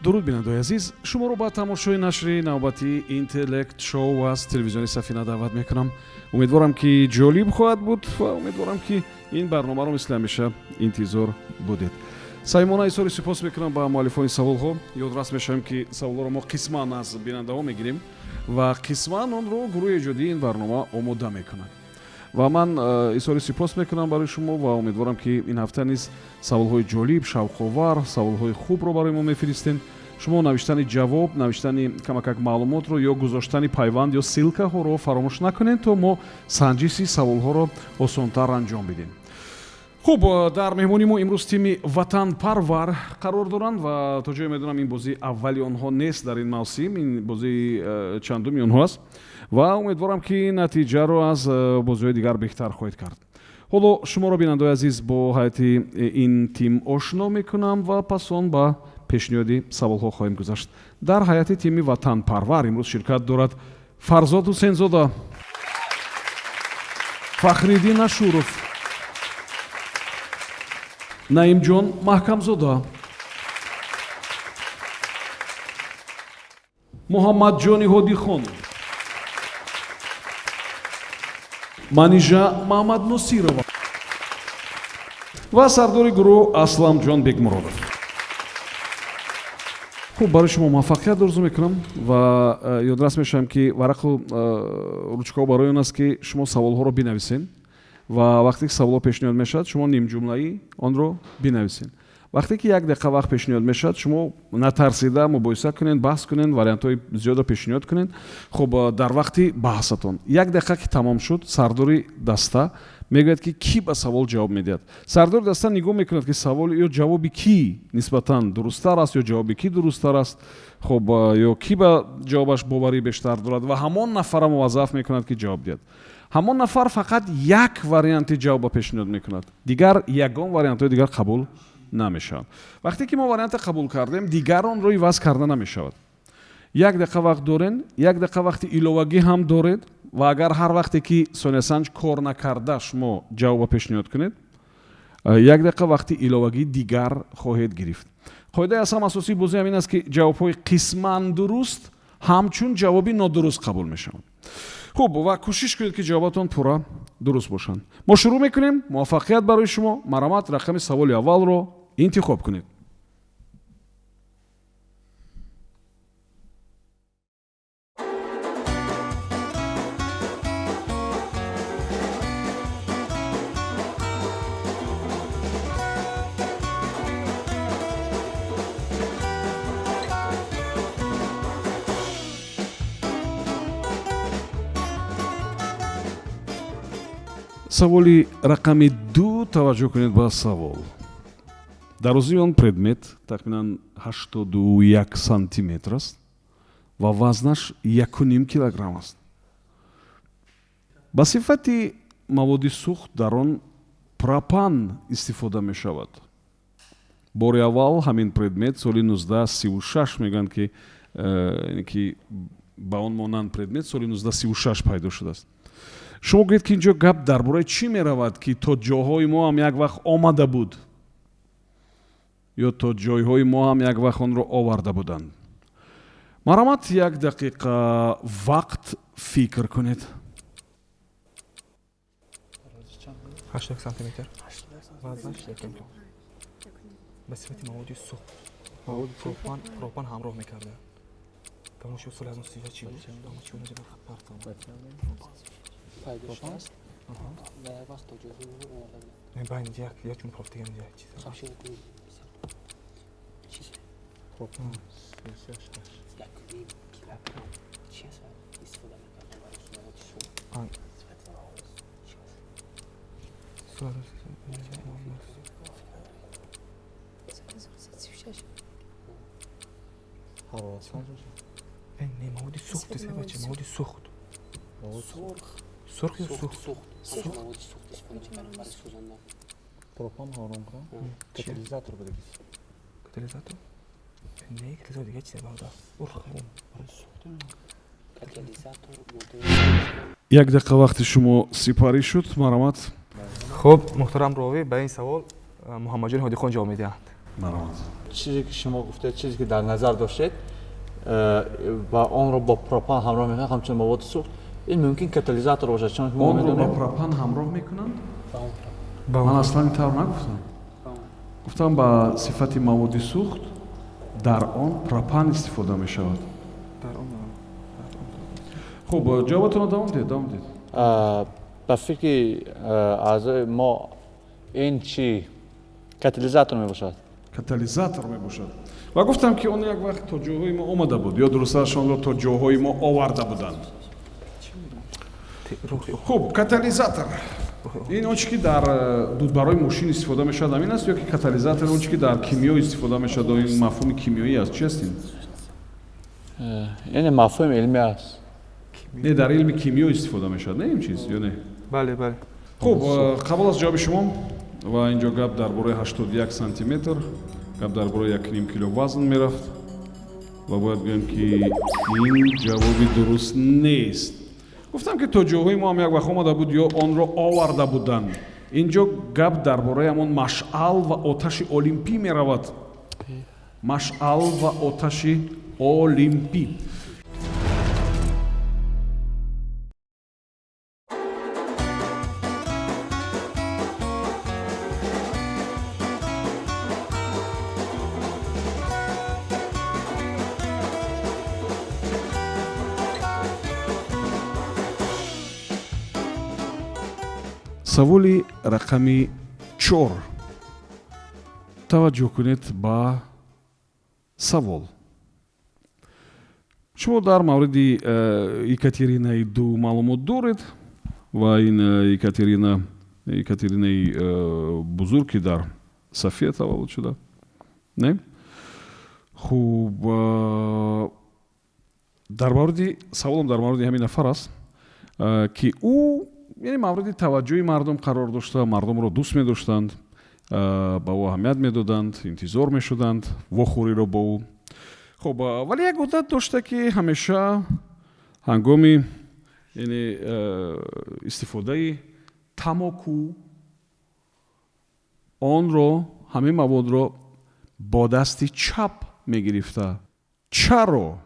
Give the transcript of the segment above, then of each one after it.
дуруд бинандаи азиз, шуморо ба тамошои нашри навбати интеллект шоу аз телевизиони Сафина даъват мекунам. Умедворам ки ҷолиб хоҳад буд ва умедворам ки ин барномаро мисли ҳамеша интизор будед. саймона изҳори сипос мекунам ба муаллифони саволҳо. Ёдрас мешавем ки саволҳоро мо қисман аз бинандаҳо мегирем ва қисман онро гурӯҳи эҷодии ин барнома омода мекунад. ва ман изҳори сипос мекунам барои шумо ва умедворам ки ин ҳафта низ саволҳои ҷолиб, шавқовар, саволҳои хубро барои мо мефиристен. шумо навиштани ҷавоб, навиштани камакак маълумотро ё гузоштани пайванд ё силкаҳоро фаромӯш накунед, то мо санҷиши саволҳоро осонтар анҷом бидем. хуб, дар меҳмони мо имрӯз тими ватанпарвар қарор доранд ва то ҷое медонам ин бозии аввали онҳо нест дар ин мавсим, ин бозии чандуми онҳо аст ва умедворам ки натиҷаро аз бозиҳои дигар беҳтар хоҳед кард. ҳоло шуморо бинандаи азиз бо ҳайати ин тим ошно мекунам ва пас он ба пешниҳоди саволҳо хоҳем гузашт. дар ҳайати тими ватанпарвар имрӯз ширкат дорад Фарзод Ҳусейнзода, Фахриддин Ашуров, Наимҷон Маҳкамзода, Муҳаммадҷони Ҳодихон, Манижа Маҳмадносирова ва сардори гурӯҳ Асламҷон Бегмуродов. хуб, барои шумо муваффақият орзу мекунам ва ёдрас мешавам ки варақу ручкаҳо барои он аст ки шумо саволҳоро бинависен ва вақте ки саволҳо пешниҳод мешавад, шумо нимҷумлаӣ онро бинависен. вақте ки як дақиқа вақт пешниҳод мешавад, шумо натарсида мубоҳиса кунед, баҳс кунед, вариантҳои зиёдро пешниҳод кунед. хуб, дар вақти баҳсатон як дақиқа ки тамом шуд, сардори даста мегӯяд ки кӣ ба савол ҷавоб медиҳад. сардори даста нигоҳ мекунад ки савол ё ҷавоби кӣ нисбатан дурусттар аст ё ҷавоби кӣ дурусттар аст, хуб, ё кӣ ба ҷавобаш боварӣ бештар дорад ва ҳамон нафарро муваззаф мекунад ки ҷавоб диҳад. ҳамон нафар фақат як варианти ҷавобро пешниҳод мекунад, дигар ягон вариантҳои дигар қабул намешавад. вақте ки мо варианте қабул кардем, дигар онро иваз карда намешавад. як дақиқа вақт дорен, як дақиқа вақти иловагӣ ҳам доред ва агар ҳар вақте ки сониясанҷ кор накарда шумо ҷавобро пешниҳод кунед, як дақиқа вақти иловагӣ дигар хоҳед гирифт. қоидаи аз ҳам асосии бозӣ ҳамин аст ки ҷавобҳои қисман дуруст ҳамчун ҷавоби нодуруст қабул мешаванд. хуб, ва кӯшиш кунед ки ҷавобатон пурра дуруст бошанд. мо шурӯъ мекунем. муваффақият барои шумо. маромад, рақами саволи аввалро интихоб кунед. саволи рақами 2 таваҷҷӯҳ кунед ба савол. дарозии он предмет тахминан 81 сантиметр аст ва вазнаш 1,5 килограмм аст. ба сифати маводи сӯхт дар он пропан истифода мешавад. бори аввал ҳамин предмет соли 1936 мегӯянд ки ба он монанд предмет соли 1936 пайдо шудааст. шумо гӯед ки инҷо гап дар бораи чӣ меравад ки то ҷоҳои мо ҳам як вақт омада буд ё то ҷойҳои мо ҳам як вақт онро оварда буданд. маромад, як дақиқа вақт фикр кунед. 80 сантиметр. ба сифати маводи сӯхт пропан ҳамроҳ мекарда. тамошо соли 1936 чӣ буд? пайдош аст ва як вақт то ҷойҳои мо оварда буд. байн як чун проф дигар як чиз. хамшин кунӣ. чиз? пропан. 1,5 килограмм. Чӣ аст истифода мекардам барои маводи сӯхт? Сифати маводи чӣ аст? не маводи сӯхт аст, бача, маводи сӯхт. сурх сурх ё сӯхт? сӯхт маводи сӯхт истифода мекардам барои сӯзондан. пропан ҳоронка катализатор буде гис. катализатор? не, катализатор дигар чизе бавда. катализатор як дақиқа вақти шумо сипарӣ шуд. маромад. хуб, муҳтарам ровӣ, ба ин савол Муҳаммадҷони Ҳодихон ҷавоб медиҳанд. маромад. چیزی که شما گفتید چیزی که در نظر داشتید و آن رو با پروپان همراه میکنند همچون مواد سوخت این ممکن کاتالیزاتور باشه چون ما اون رو با میدونیم پروپان همراه میکنند؟ ба من он اصلا اینطور نگفتم. گفتم با صفت مواد سوخت در آن پروپان استفاده می شود. дар он خب جوابتون رو دام دید. به فکر اعضای ما این چی کاتالیزاتور می باشد کاتالیزاتور می باشد. و گفتم که اون یک وقت تا جاهای ما آمده بود یا درستشان رو تا جاهای ما آورده بودند. خب کاتالیزاتور این اون چیزی که در دود برای ماشین استفاده میشه همین است یا که کاتالیزاتور اون چیزی که در کیمیا استفاده میشه این مفهوم کیمیایی است چی است این؟ این مفهوم علمی است نه در علم کیمیا استفاده میشه نه این چیز یا نه؟ бале бале خب قبل از جواب شما و اینجا گپ درباره 81 سانتی متر گپ درباره 1.5 کیلو وزن میرفت و باید بگم که این جوابی درست نیست. گفتم که تا جاهای ما هم یک وقت آمده بود یا آن را آورده بودند. اینجا گپ درباره همون مشعل و آتش المپی می رود. مشعل و آتش المپی. саволи рақами 4 таваҷҷӯҳ кунед ба савол. шумо дар мавриди екатеринаи ду маълумот доред ва ин екатеринаи бузург ки дар софия таваллуд шуда не хуб дар мавриди саволам дар мавриди ҳамин нафар аст ки ӯ یعنی مورد توجه مردم قرار داشته مردم رو دوست می داشتند با او اهمیت می دادند انتظار می شدند وخوری رو با او خب ولی یک عادت داشته که همیشه هنگامی یعنی استفاده تماکو آن رو همه مواد رو با دست چپ می گرفته چرا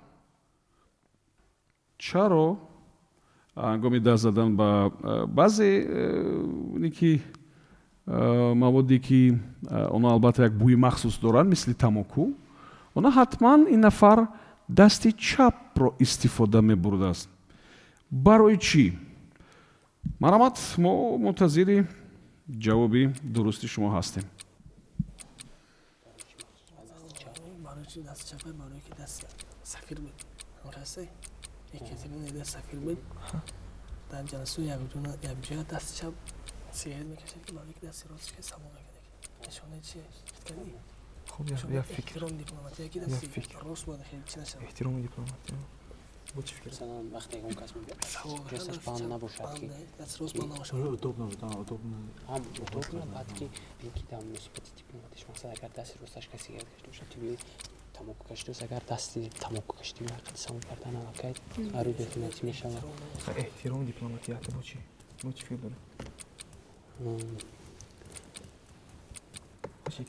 هنگامی دست زدن با بعضی نیکی موادی که اونا البته یک بوی مخصوص دارن مثل تماکو اونا حتما این نفر دست چپ رو استفاده می برده است. برای چی؟ مرحمت ما منتظر جوابی درستی شما هستیم. برای چی دست چپ؟ برای که دست سفیر بود. مرسه екатерина сафир буд дар ҷаласаи якҷоя дасти чап сигарет мекашад ки барои ки дасти ростиш сабо мекунад нишонаи чи кардӣ хуб я фикр эҳтиром дипломатия ки дасти рост бояд хеле чи нашавад эҳтироми дипломатия бо чӣ фикр масалан вақте он кас ҷасташ банд набошад ки дасти рост банд набошад удобно баъд ки ки дар муносибати дипломатиш масалан агар дасти росташ ка сигарет кашида бошад ту тамоку кашидост агар дасти тамоку кашиди вақти сабо кардан алакай арӯ бехиматӣ мешавад эҳтироми дипломатияти бо чӣ фикр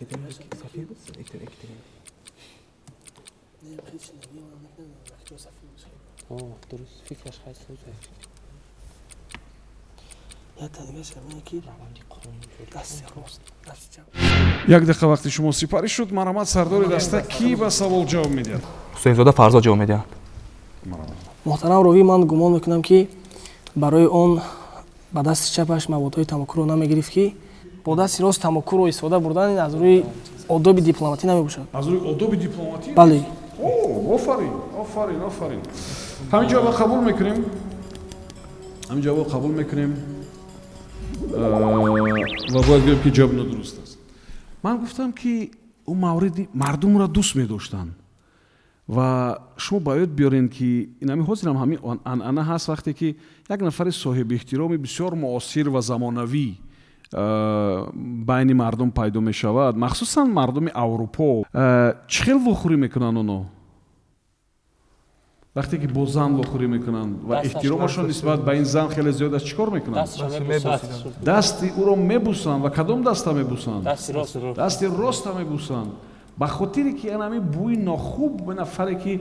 доред сафир буд екатерина дуруст фикраш хайст یک دقیقه وقتی شما سپاری شد مرحمت سردار دسته کی به سوال جواب میدهد؟ ҳусейнзода фарзод ҷавоб медиҳад. муҳтарам ровӣ ман гумон мекунам ки барои он ба дасти чапаш маводҳои тамокуро намегирифт ки бо дасти рост тамокуро истифода бурдан аз рӯи одоби дипломатӣ намебошад. از روی آداب دیپلماتی؟ бале آفرین. همین جواب قبول میکنیم. و باید بگم که جواب ندرست است. من گفتم که اون موردی مردم را دوست می داشتن و شما باید بیارین که این همین حاضرم همین انعنه هست وقتی که یک نفر صاحب احترامی بسیار معاصر و زمانوی بین مردم پیدا می شود مخصوصا مردم اروپا چه خیلی وخوری میکنن اونو وقتی که با زن وخوری میکنن و احترامشون نسبت به این زن خیلی زیاد است چیکار میکنن؟ دستی او رو میبوسن و کدام دست میبوسن؟ دستی راست میبوسن. ба хотире ки ҳамин бӯи нохуб ба нафаре ки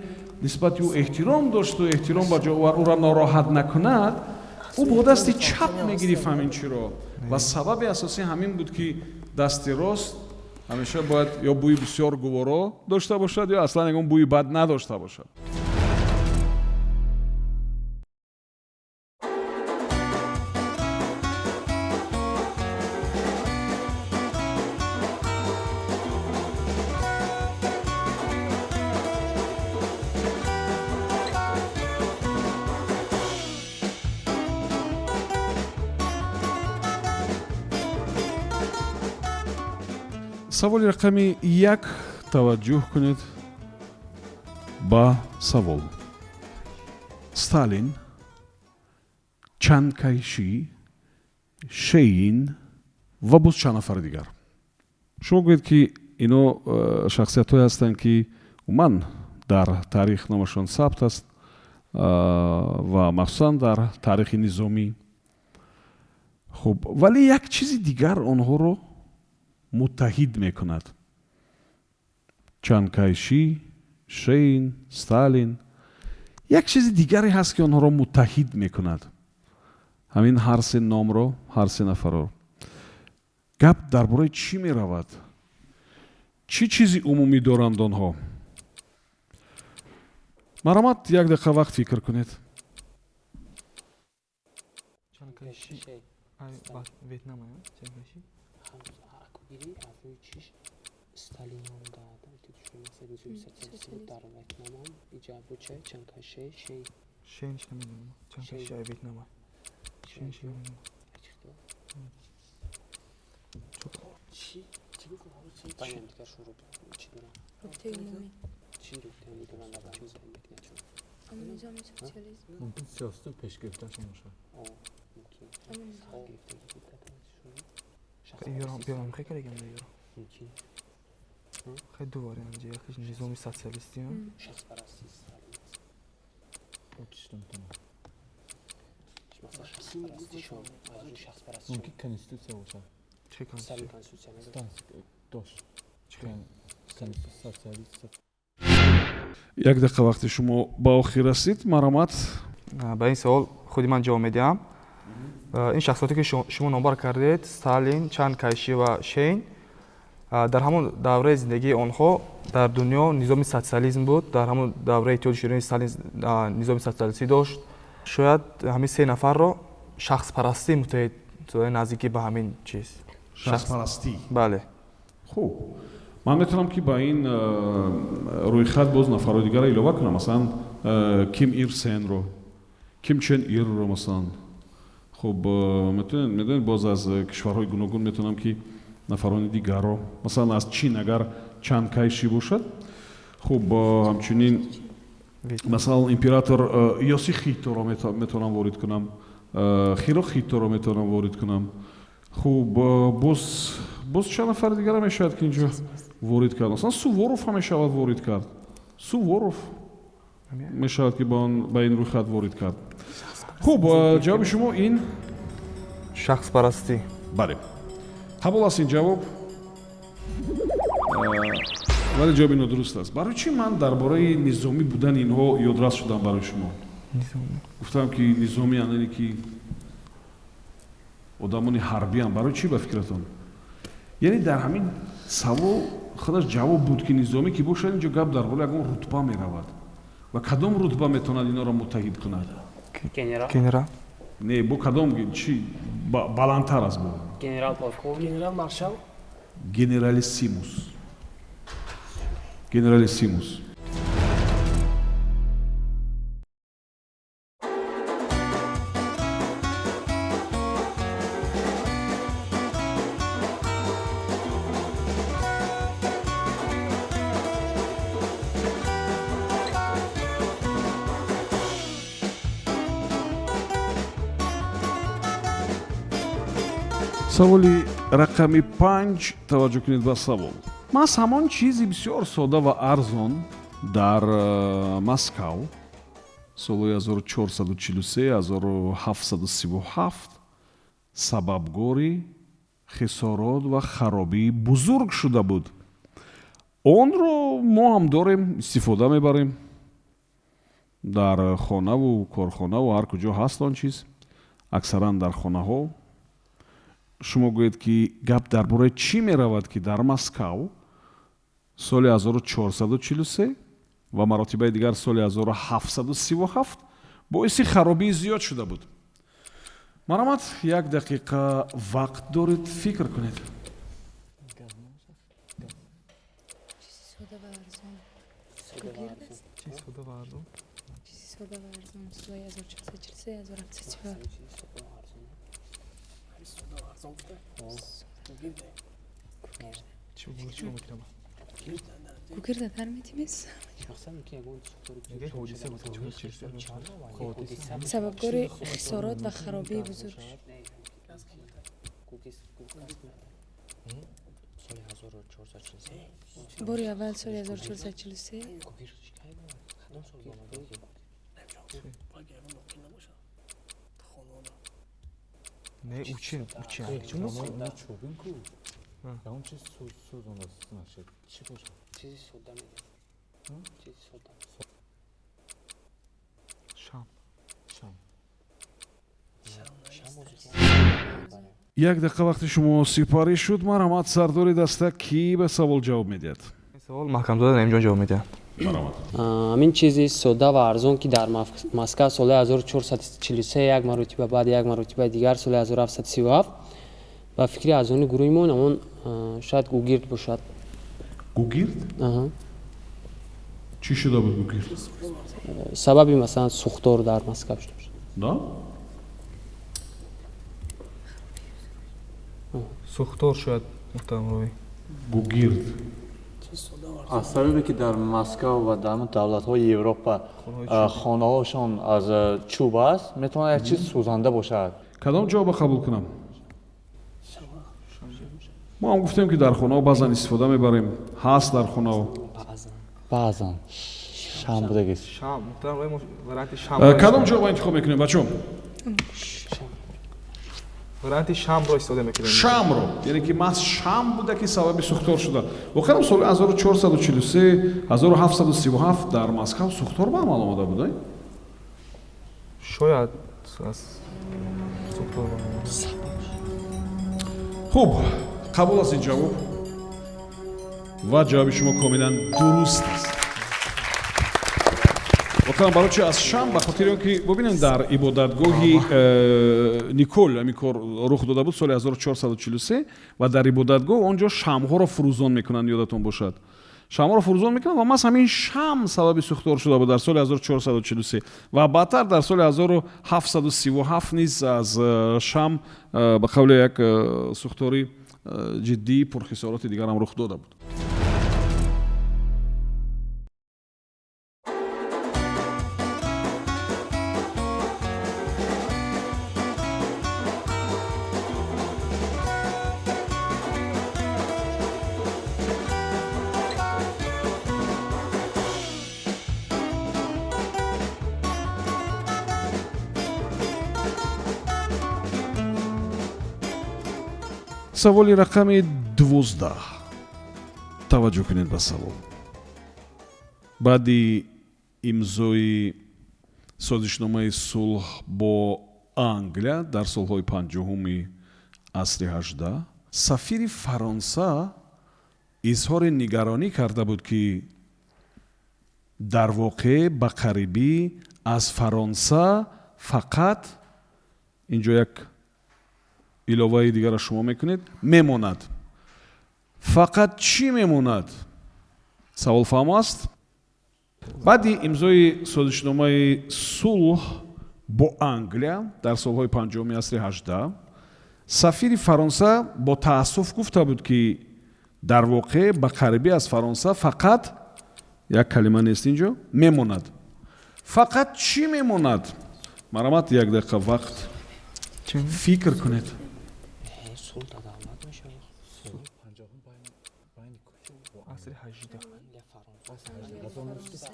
нисбати ӯ эҳтиром дошту эҳтиром ба ҷо овар ӯро нороҳат накунад ӯ бо дасти чап мегирифт ҳамин чиро ва сабаби асосӣ ҳамин буд ки дасти рост ҳамеша бояд ё бӯи бисёр гуворо дошта бошад ё аслан ягон бӯи бад надошта бошад. саволи рақами 1 таваҷҷӯҳ кунед ба савол. Сталин, Чанкайши, Шейн ва боз чанд нафари дигар. шумо гӯед ки ино шахсиятҳое ҳастанд ки умуман дар таърихномашон сабт аст ва махсусан дар таърихи низомӣ. хуб вале як чизи дигар онҳоро муттаҳид мекунад. Чанкайши, Шейн, Сталин. як чизи дигаре ҳаст ки онҳоро муттаҳид мекунад. ҳамин ҳар се номро, ҳар се нафарро. гап дар бораи чӣ меравад? чӣ чизи умумӣ доранд онҳо? маромад як дақиқа вақт фикр кунед. Чанкайши ветнам ая? Чанкайши? Biri avroy çiş Stalinon dağıdı. Sosyalist dar Vietnam'ın icabı çay Çankaşe şey. Şeyin işte mi? Çankaşi ay Vietnam'a. Şeyin şey mi? Çıktı. Çok. Bayan dikkat şurup içi duran. Çin dükkanı duran da çin temizlik ne çok. Ama nizami sosyalizm. ممکن سیاست پیشگرفته‌شون باشه. O mümkün. Ama nizami. بیارم خیلی کلیگم دیگه. Mümkün. خیلی دوباره اینجا یکیش نظامی سوسیالیستی هم. Şahs parası Stalin. Uçuştu muhtemelen. Mesela şahs parası şu. Az şahs parası. ممکن کنستیتوسیا باشه. چه کنسی؟ Stalin konstitüsyonu. داشت. سوسیالیست. як дақиқа вақти шумо ба охир расид. маромад به این سوال خودی من جواب میدم. این شخصیتی که شما نامبر کردید استالین، چانکایشی و شین در همون دوره زندگی آنها در دنیا نظام سوسیالیسم بود. در همون دوره طول شیرین استالین نظام سوسیالیستی داشت. شاید همین سه نفر رو شخص پرستی متحد نزدیکی به همین چیز. шахспарастӣ. بله. хуб ман метавонам ки ба ин рӯйхат боз нафарҳои дигарро илова кунам. масалан ким ир сенро, ким чен ирро масалан. хуб медонед боз аз кишварҳои гуногун метавонам ки нафарони дигарро масалан аз чин агар Чанкайши бошад. хуб ҳамчунин масалан император Йосихиторо метавонам ворид кунам. Хирохиторо метавонам ворид кунам. хуб боз чанд нафари дигарро мешавад ки инҷо ворид кард. масалан Суворовро мешавад ворид кард. Суворов мешавад ки ба ин рӯйхат ворид кард. хуб ҷавоби шумо ин شخص پرستی. бале қабул аст ин ҷавоб вале ҷавоби нодуруст аст. барои чӣ ман дар бораи низомӣ будани инҳо ёдрас шудам барои шумо? гуфтам ки низоми анане ки одамони ҳарбиам. барои чӣ ба фикратон? яъне дар ҳамин савол худаш ҷавоб буд ки низомӣ ки бошад инҷо гап дар бораи ягон рутба меравад ва кадом рутба метавонад иноро муттаҳид кунад? General. Генерал. не бо кадом чӣ баландтар аст бо General Polkovnik. General Marshal. генералиссимус. генералиссимус. саволи рақами 5 таваҷҷӯҳ кунед ба савол. маҳз ҳамон чизи бисёр сода ва арзон дар Москав солҳои 1443-1737 сабабгори хисорот ва харобии бузург шуда буд. онро мо ҳам дорем, истифода мебарем дар хонаву корхонаву ҳар куҷо ҳаст он чиз. аксаран дар хонаҳо шумо гӯед ки гап дар бораи чӣ меравад ки дар Москав соли 1443 ва маротибаи дигар соли 1737 боиси харобии зиёд шуда буд. марҳамат, 1 дақиқа вақт доред, фикр кунед. Soda va arzon. Soda va arzon. Чиз сода ва арзон? Чизи soda va arzon. Soy 1443, 1737. Чизи сода ва арзон. ҳамин сода ва арзон буда. Гугирда. Чӣ буд, чӣ мекунам? Гугирда фармитимес. Шахсан ки ягон сухтори Яке ҳодиса буд, чӣ? Сабабгори хисорот ва харобии бузург. соли 1443. Бори аввал соли 1443 Гугир кадом сол омада? Багиявон ноки набошад. Хонона. Не, учин. чӯбин ку. Ягон чиз сӯзонда нашед. Чӣ бошад? Чизи сода мегӯям. Чизи сода. Шам. Шам. Шам озухон. 1 дақиқа вақти шумо сипарӣ шуд. марҳамат, сардори даста ки ба савол ҷавоб медиҳад? Ин савол Маҳкамзода Наимҷон ҷавоб медиҳад. ҳамин чизи сода ва арзон ки дар Москва соли 1443 як маротиба баъд як маротибаи дигар соли 1737 ба фикри азони гурӯҳи мо намон шояд гугирд бошад. гугирд? Аҳа. чӣ шуда буд гугирд? Сабаби масалан сухтор дар Москва шуда бошад. да? Сухтор шояд муҳтарамроӣ. гугирд Чизи сода ва арзон. аз сабабе ки дар Москва ва дар давлатҳои Европа хонаҳошон аз чӯб аст, метавонад як чиз сӯзанда бошад. кадом ҷавоба қабул кунам? мо ҳам гуфтем ки дар хонаҳо баъзан истифода мебарем, ҳаст дар хонаҳо. баъзан шам будагист. Шам, муҳтарамроӣ мо варианти шам. кадом ҷавоба интихоб мекунем бачо? варианти шамро истифода мекунем. шамро, яъне ки маҳз шам буда ки сабаби сухтор шуда. воқеан соли 1443 1737 дар Москав сухтор ба амал омада буд. Шояд аз сухтор. хуб, қабул аст ин ҷавоб ва ҷавоби шумо камилан дуруст аст. воқеан барои чи аз шам? ба хотири он ки бубинем дар ибодатгоҳи Никол ҳамин кор рух дода буд соли 1443 ва дар ибодатгоҳ он ҷо шамҳоро фурӯзон мекунанд, ёдатон бошад. шамҳоро фурӯзон мекунанд ва маҳз ҳамин шам сабаби сухтор шуда буд дар соли 1443 ва баъдтар дар соли 1737 низ аз шам ба қавли як сухтори ҷиддии пурхисороти дигар ҳам рух дода буд. саволи рақами 12. таваҷҷӯҳ кунед ба савол. баъди имзои созишномаи сулҳ бо Англия дар солҳои 50-уми асри 18 сафири Фаронса изҳори нигаронӣ карда буд ки дар воқеъ ба қарибӣ аз Фаронса фақат инҷо як иловаи дигарро шумо мекунед мемонад. фақат чӣ мемонад? савол фаҳм аст? баъди имзои созишномаи сулҳ бо Англия дар солҳои 50-уми асри 18 сафири Фаронса бо таассуф гуфта буд ки дар воқеъ ба қарибӣ аз Фаронса фақат як калима нест инҷо мемонад. фақат чӣ мемонад? марҳамат, 1 дақиқа вақт фикр кунед. Сул дада омад мешавад. асри 18. Я Фаронса.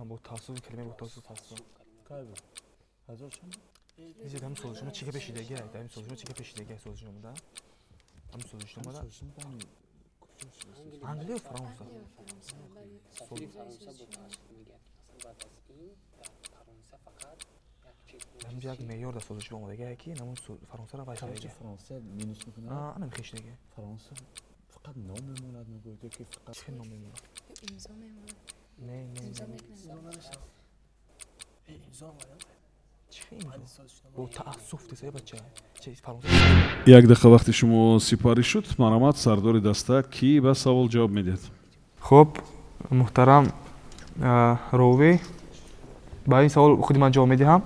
бо таассуфи калима бо таассуф. Biz hem sözleşme çeke peşideki, hem sözleşme çeke peşideki sözleşmede. Hem sözleşmede. Angliya ve Fransa. سفیر فرانسه با تاسف میگه مثلا بعد از این در فرانسه فقط یک چیز Hem bir meyor da sözleşme olmadı ki, namun Fransa da başlayacak. Sadece Fransa minus میکنه. Ana bir peşideki. فرانسه فقط نام میموند نگویده که فقط Çikin nom memuru. امضا میمونه Ne امضا ne. میکنه امضا اومدم Çikin بعد imza. سازشنامه Bu taassuf dese bachcha. Çe Fransa. як дақиқа вақти шумо сипарӣ шуд марамат сардори даста кӣ ба савол ҷавоб медиҳад Xo'p, muhtaram Rovi, ба ин савол худи ман ҷавоб медиҳам.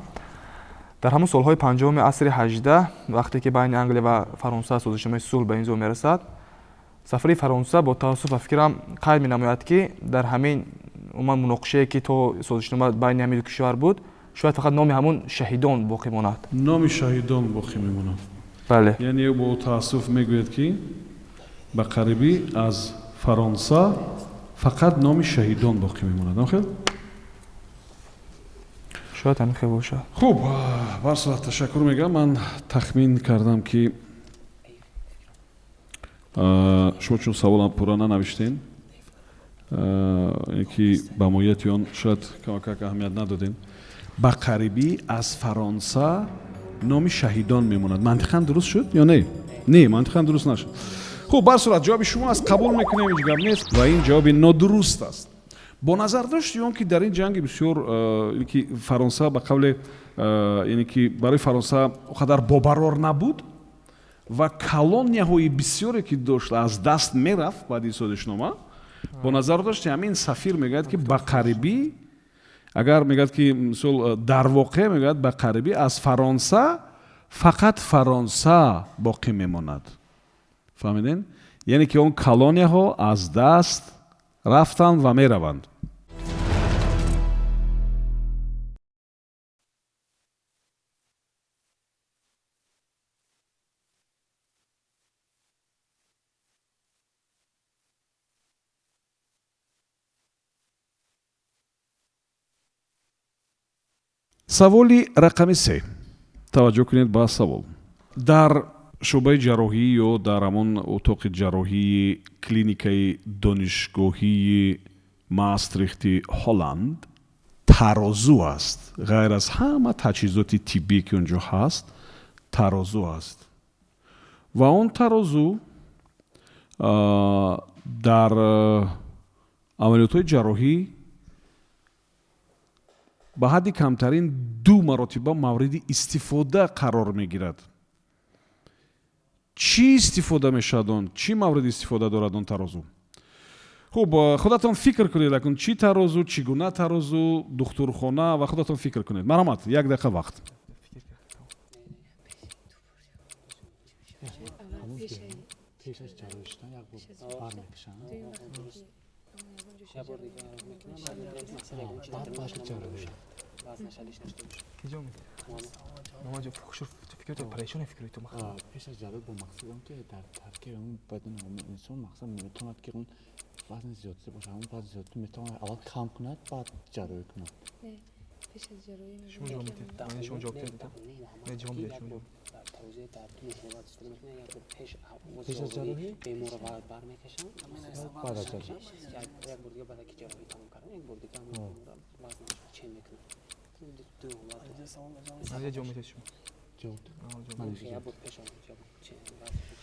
Дар ҳамон солҳои панҷуми асри 18 вақте ки байни Англия ва Фаронса созишномаи сулҳ ба имзо мерасад, сафари Фаронса бо таассуф ва фикрам қайд менамояд ки дар ҳамин умуман муноқишае ки то созишнома байни ҳамин ду кишвар буд, шояд фақат номи ҳамун шаҳидон боқӣ монад. номи шаҳидон боқӣ мемонад Бале. яъне бо таассуф мегӯяд ки ба қарибӣ аз фаронса фақат номи шаҳидон боқӣ мемонад намхел Шояд ҳамин хел бошад. хуб бар сурат ташаккур мегӯям ман тахмин кардам ки шумо чун саволам пурра нанавиштен ки ба моҳияти он шояд камакак аҳамият надодем ба қарибӣ аз фаронса номи шаҳидон мемонад мантиқан дуруст шуд ё не не мантиқан дуруст нашуд хуб бар сурат ҷавоби шумо аст қабул мекунем ҳеҷ гап нест ва ин ҷавоби нодуруст аст бо назар дошти он ки дар ин ҷанги бисёр ки фаронса ба қавле яъне ки барои фаронса он қадар бобарор набуд ва колонияҳои бисёре ки дошт аз даст мерафт баъди созишнома бо назар дошти ҳамин сафир мегӯяд ки ба қарибӣ агар мегӯяд ки мисол дар воқеъ мегӯяд ба қарибӣ аз фаронса фақат фаронса боқӣ мемонад фаҳмиден яъне ки он колонияҳо аз даст рафтанд ва мераванд саволи рақами 3 таваҷҷӯҳ кунед ба савол дар шӯъбаи ҷарроҳӣ ё дар ҳамон утоқи ҷарроҳии клиникаи донишгоҳии Маастрихти Ҳолланд тарозу аст ғайр аз ҳама таҷҳизоти тиббие ки онҷо ҳаст тарозу аст ва он тарозу дар амалиётҳои ҷарроҳӣ ба ҳадди камтарин 2 маротиба мавриди истифода қарор мегирад чӣ истифода мешавад он чӣ мавриди истифода дорад он тарозу хуб худатон фикр кунед акун чӣ тарозу чӣ гуна тарозу духтурхона ва худатон фикр кунед маромад як дақиқа вақт پیش از جراحیشتن یک بار برمیکشن یه بار دیگه میکنم بعد جراحی Kijom. Mama jo фокусур фикр то парешон фикр то махсад. پیش از جراحی با مقصد اون که در ترکیب اون بدن انسان مقصد میتواند که اون وزن زیاده باشه اون وزن زیاده میتواند اول کم کند بعد جراحی کند پیش از جراحی شما جواب میدید. من شما جواب میدید. نه جواب میدید شما. توضیح در طول صحبت استفاده میکنه یا پیش از جراحی بیمار رو برمیکشن بعد از جراحی یک بار دیگه بعد که جراحی تمام کردن یک بار دیگه همون وزنش چین میکنه دو من جواب میدید شما. جواب من یا بود پیش آن یا بود چین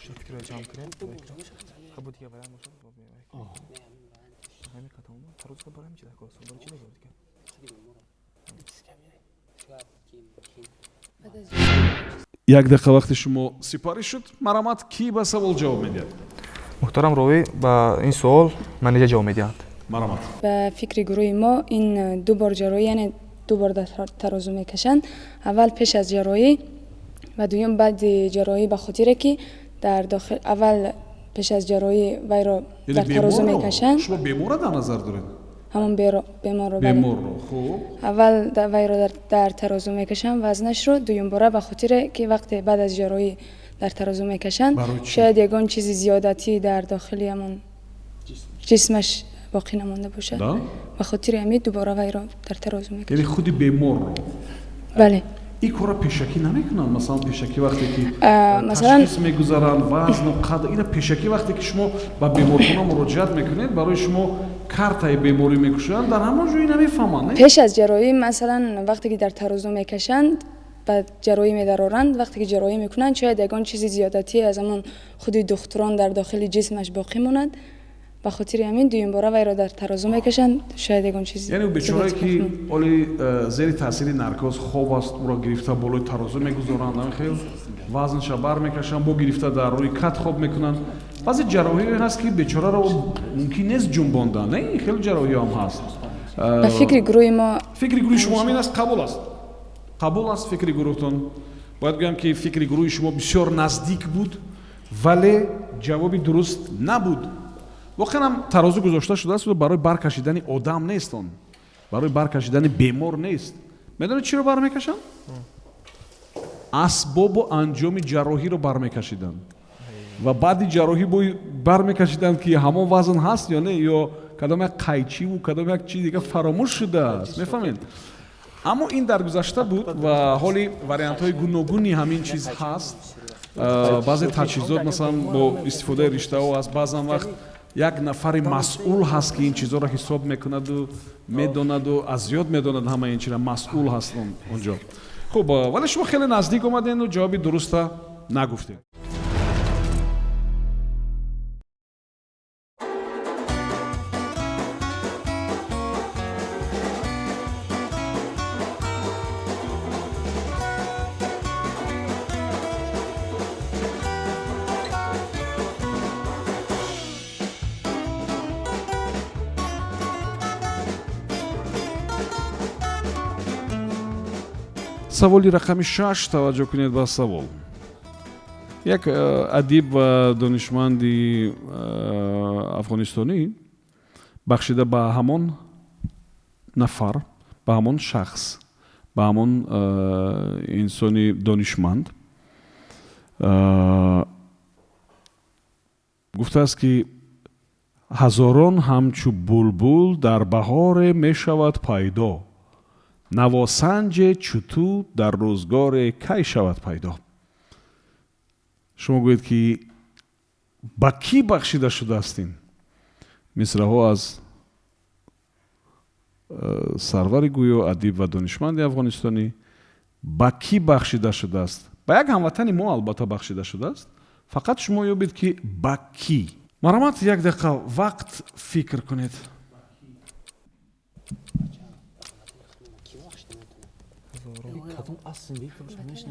شما فکر جام کنید. خب دیگه برای ما شد. همین کاتون تروز که برای میشه دکتر سوال چی میگه دیگه. بعد از جراحی як дақиқа вақти шумо сипарӣ шуд маромад кӣ ба савол ҷавоб медиҳад Муҳтарам Рови ба ин суол менеҷер ҷавоб медиҳад. маромад به فکر گروه ما این 2 بار جراحی یعنی 2 بار در ترازو میکشن اول پیش از جراحی و دوم بعد جراحی به خاطر که در داخل اول پیش از جراحی وی را در ترازو میکشن шумо беморро дар назар доред همون بیمار رو بله. беморро хуб اول وی را در ترازو میکشن وزنش رو دوم باره به خاطر که وقتی بعد از جراحی در ترازو میکشن برای چی؟ شاید یگان چیزی زیادتی در داخلی همون جسمش باقی نمانده باشه да به خاطر همین دوباره وی را در ترازو میکشن яъне худи беморро بله این کارا پیشکی نمیکنن. مثلا پیشکی وقتی که مثلا تشخیص میگذارن وزن و قد، اینا پیشکی وقتی که شما با بیمارخانه مراجعت میکنید برای شما کارتای بیماری میکشن، در همون جایی نمیفهمن. پیش از جراحی مثلا وقتی که در ترازو میکشند بعد جراحی میدارند، وقتی که جراحی میکنند شاید یگان چیزی زیادتی از همون خود دختران در داخل جسمش باقی ماند، به خاطر همین دویم باره وی را در ترازو میکشند، شاید یگان چیزی یعنی بیچاره که اولی زیر تاثیر نارکوز خواب است، او را گرفته بالای ترازو میگذارند، نمیخیل وزنش بر میکشن، با گرفته در روی کت خواب میکنن. بعضی جراحی هست که بیچاره را ممکن نیست جنباندن، نه خیلی جراحی هم هست. به فکر گروه ما، فکر گروه شما همین است، قبول است. قبول است فکر گروهتون. باید بگم که فکر گروه شما بسیار نزدیک بود ولی جوابی درست نبود. واقعا هم ترازو گذاشته شده است برای برکشیدن آدم نیست، برای برکشیدن بیمار نیست. میدونید چی رو برمیکشن؟ اسباب و انجام جراحی رو برمیکشیدن و بعد جراحی برمیکشیدن که همون وزن هست یا نه، یا کدام یک قیچی و کدام یک چیز دیگه فراموش شده است. میفهمید؟ اما این در گذشته بود و حالی واریانت های گوناگونی همین چیز هست. بعضی تجهیزات مثلا با استفاده رشته ها از بعضا وقت یک نفر مسئول هست که این چیزها را حساب میکند و میداند و از یاد میداند، همه این چیزا مسئول هست اونجا. خب ولی شما خیلی نزدیک اومدین و جوابی درست نگفتید. سوالی رقم 6 توجه کنید به سوال. یک ادیب و دانشمند افغانستانی بخشیده به همون نفر، به همون شخص، به همون انسانی دانشمند گفته است که هزاران همچو بلبل در بهار می شود پیدا، نواسنج چوتو در روزگار کی شود پیدا. شما گویید که با کی بخشیده شده استین؟ مصرع ها از سرور گویا ادیب و دانشمند افغانستانی با کی بخشیده شده است؟ با یک هموطن ما البته بخشیده شده است. فقط شما یابید که با کی. مرحمت یک دقیقه وقت فکر کنید. کدوم اصل میکنش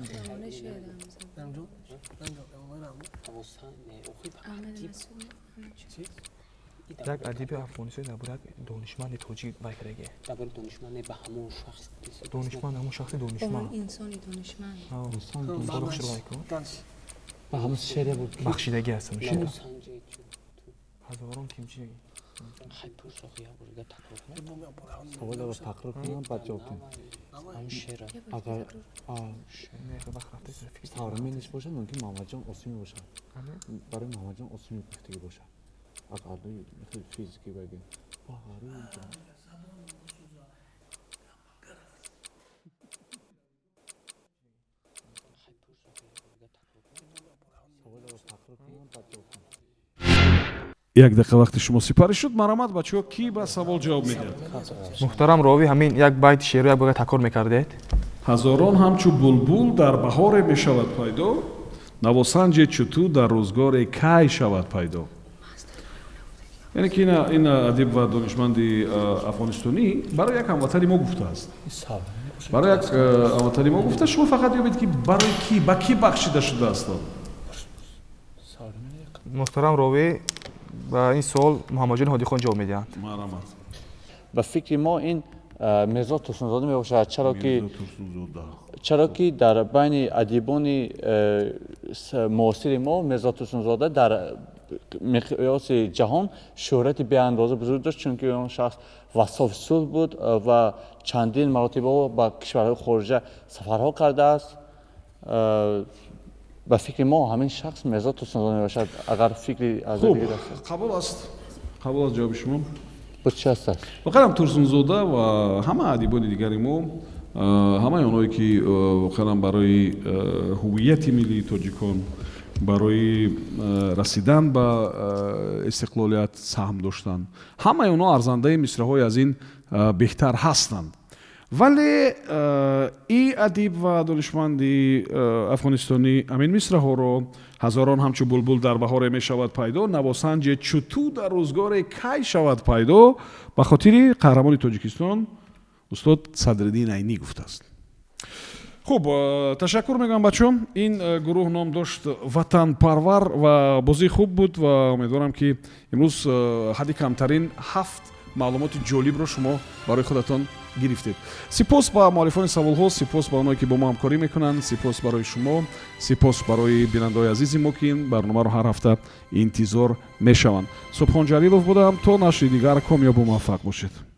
یک ادیب افغانستانی در یک دانشمند توجیه وکرگه. در دانشمند به همون شخص. دانشمند همون شخص دانشمند. انسانی دانشمند. انسان فرق شروع کن. به همون شعر بود. بخشیدگی هستم شعر. هزاران کیمچی. خیلی پرسخی ها بوده تکرار. سوال رو تکرار کنم بعد جواب کنم. همون شعر. اگر تارمینش باشه ممکن محمد جان اسمی باشه. برای محمد جان اسمی گفتگی باشه. اگر مثل فیزیکی بگیم. سوال رو تکرار کنم بعد جواب کنم. یک دقیقه وقت شما سپاری شد. مرحمت بچه‌ها کی به سوال جواب میده؟ محترم راوی همین یک بیت شعر رو یک بار تکرار میکردید. هزاران همچو بلبل در بهار می شود پیدا، نواسنج چوتو در روزگار کی شود پیدا. یعنی که این ادیب و دانشمند افغانستانی برای یک هموطن ما گفته است. برای یک هموطن ما گفته. شما فقط یابید که برای کی، با کی بخشیده شده است. محترم راوی با این سوال محمد جان هادی خان جواب میدهند. مرحمت. به فکر ما این میرزا توسنزاده می باشد، چرا که در بین ادیبان معاصر ما میرزا توسنزاده در مقیاس جهان شهرت به اندازه بزرگ داشت، چون که اون شخص وصاف صلح بود و چندین مراتبه با کشورهای خارجه سفرها کرده است. به فکر ما همین شخص میرزا توسنزاده می باشد. اگر فکری از دیگه داشت قبول است. قبول است جواب شما. بود چه است؟ واقعا توسنزاده و همه ادیبان دیگری ما ҳамаи онҳое ки воқеан барои ҳувияти миллии тоҷикон барои расидан ба истиқлолият саҳм доштанд, ҳамаи онҳо арзандаи мисраҳои аз ин беҳтар ҳастанд. вале ин адиб ва донишманди афғонистонӣ ҳамин мисраҳоро ҳазорон ҳамчун булбул дар баҳоре мешавад пайдо, навосанҷе чуту дар рӯзгоре кай шавад пайдо, ба хотири қаҳрамони тоҷикистон устод Садриддин Айнӣ гуфтааст. хуб, ташаккур мегӯям бачо. ин гурӯҳ ном дошт ватанпарвар ва бозии хуб буд ва умедворам ки имрӯз ҳадди камтарин 7 маълумоти ҷолибро шумо барои худатон гирифтед. сипос ба муаллифони саволҳо, сипос ба онҳое ки бо мо ҳамкорӣ мекунанд, сипос барои шумо, сипос барои бинандаҳои азизи мо ки ин барномаро ҳар ҳафта интизор мешаванд. Субҳон Ҷалилов будам. То нашри дигар комёбу муваффақ бошед.